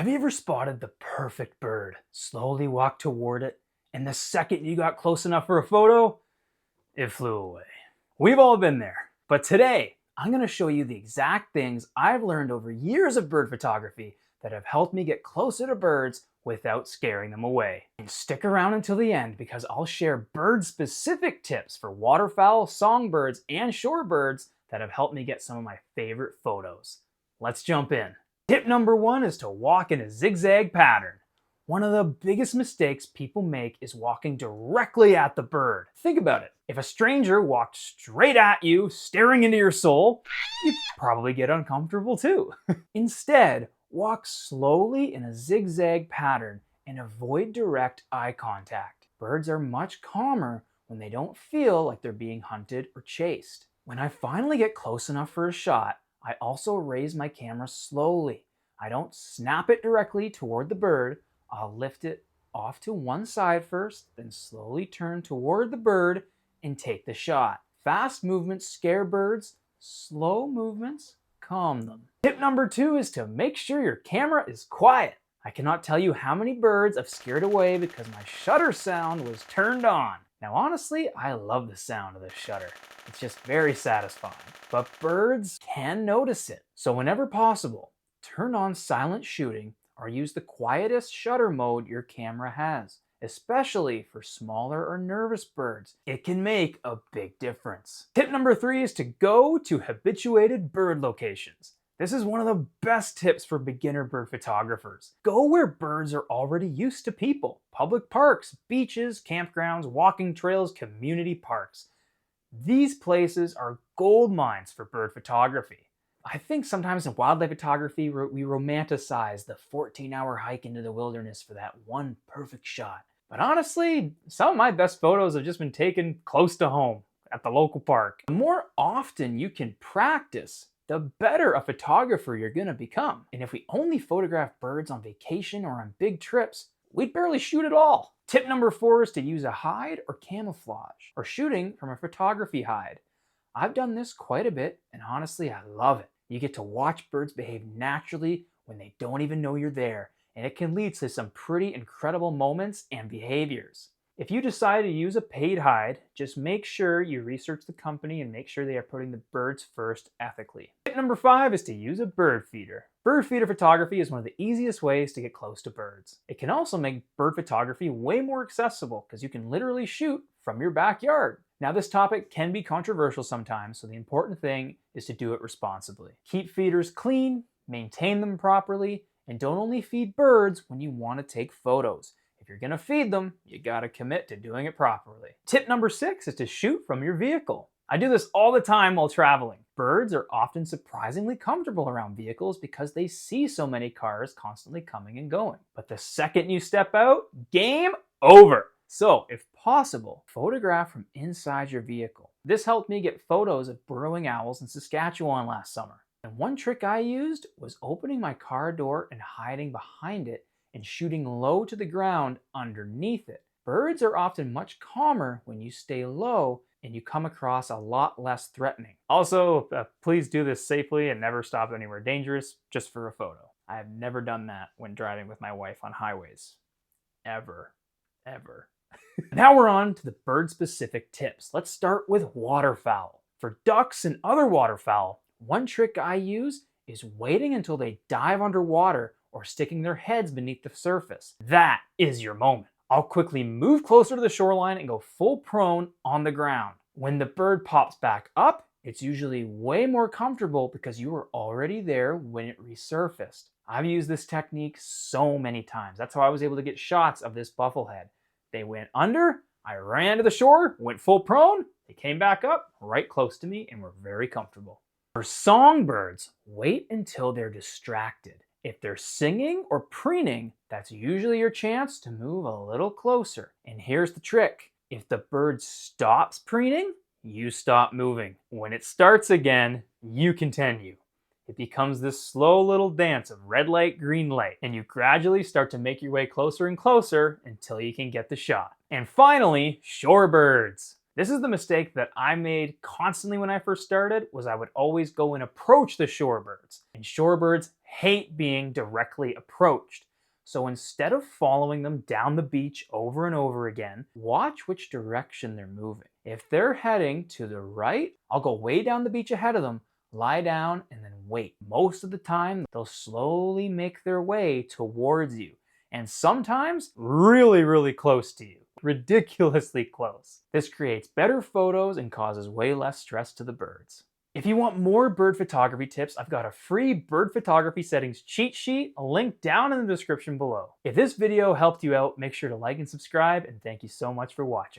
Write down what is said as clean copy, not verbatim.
Have you ever spotted the perfect bird, slowly walk toward it, and the second you got close enough for a photo, it flew away? We've all been there, but today I'm going to show you the exact things I've learned over years of bird photography that have helped me get closer to birds without scaring them away. And stick around until the end because I'll share bird-specific tips for waterfowl, songbirds, and shorebirds that have helped me get some of my favorite photos. Let's jump in. Tip number 1 is to walk in a zigzag pattern. One of the biggest mistakes people make is walking directly at the bird. Think about it. If a stranger walked straight at you, staring into your soul, you'd probably get uncomfortable too. Instead, walk slowly in a zigzag pattern and avoid direct eye contact. Birds are much calmer when they don't feel like they're being hunted or chased. When I finally get close enough for a shot, I also raise my camera slowly. I don't snap it directly toward the bird. I'll lift it off to one side first, then slowly turn toward the bird and take the shot. Fast movements scare birds. Slow movements calm them. Tip number 2 is to make sure your camera is quiet. I cannot tell you how many birds I've scared away because my shutter sound was turned on. Now honestly, I love the sound of this shutter. It's just very satisfying. But birds can notice it. So whenever possible, turn on silent shooting or use the quietest shutter mode your camera has, especially for smaller or nervous birds. It can make a big difference. Tip number 3 is to go to habituated bird locations. This is one of the best tips for beginner bird photographers. Go where birds are already used to people. Public parks, beaches, campgrounds, walking trails, community parks. These places are gold mines for bird photography. I think sometimes in wildlife photography, we romanticize the 14-hour hike into the wilderness for that one perfect shot. But honestly, some of my best photos have just been taken close to home, at the local park. The more often you can practice, the better a photographer you're gonna become. And if we only photograph birds on vacation or on big trips, we'd barely shoot at all. Tip number 4 is to use a hide or camouflage, or shooting from a photography hide. I've done this quite a bit, and honestly, I love it. You get to watch birds behave naturally when they don't even know you're there, and it can lead to some pretty incredible moments and behaviors. If you decide to use a paid hide, just make sure you research the company and make sure they are putting the birds first ethically. Tip number 5 is to use a bird feeder. Bird feeder photography is one of the easiest ways to get close to birds. It can also make bird photography way more accessible because you can literally shoot from your backyard. Now this topic can be controversial sometimes, so the important thing is to do it responsibly. Keep feeders clean, maintain them properly, and don't only feed birds when you want to take photos. If you're gonna feed them, you gotta commit to doing it properly. Tip number 6 is to shoot from your vehicle. I do this all the time while traveling. Birds are often surprisingly comfortable around vehicles because they see so many cars constantly coming and going. But the second you step out, game over. So, if possible, photograph from inside your vehicle. This helped me get photos of burrowing owls in Saskatchewan last summer. And one trick I used was opening my car door and hiding behind it and shooting low to the ground underneath it. Birds are often much calmer when you stay low and you come across a lot less threatening. Also, please do this safely and never stop anywhere dangerous just for a photo. I have never done that when driving with my wife on highways. Ever. Now we're on to the bird-specific tips. Let's start with waterfowl. For ducks and other waterfowl, one trick I use is waiting until they dive underwater or sticking their heads beneath the surface. That is your moment. I'll quickly move closer to the shoreline and go full prone on the ground. When the bird pops back up, it's usually way more comfortable because you were already there when it resurfaced. I've used this technique so many times. That's how I was able to get shots of this bufflehead. They went under, I ran to the shore, went full prone, they came back up right close to me and were very comfortable. For songbirds, wait until they're distracted. If they're singing or preening, that's usually your chance to move a little closer. And here's the trick. If the bird stops preening, you stop moving. When it starts again, you continue. It becomes this slow little dance of red light, green light, and you gradually start to make your way closer and closer until you can get the shot. And finally, shorebirds. This is the mistake that I made constantly when I first started, was I would always go and approach the shorebirds. And shorebirds hate being directly approached. So instead of following them down the beach over and over again, watch which direction they're moving. If they're heading to the right, I'll go way down the beach ahead of them, lie down, and then wait. Most of the time, they'll slowly make their way towards you, and sometimes really, really close to you. Ridiculously close. This creates better photos and causes way less stress to the birds. If you want more bird photography tips, I've got a free bird photography settings cheat sheet, a link down in the description below. If this video helped you out, make sure to like and subscribe, and thank you so much for watching.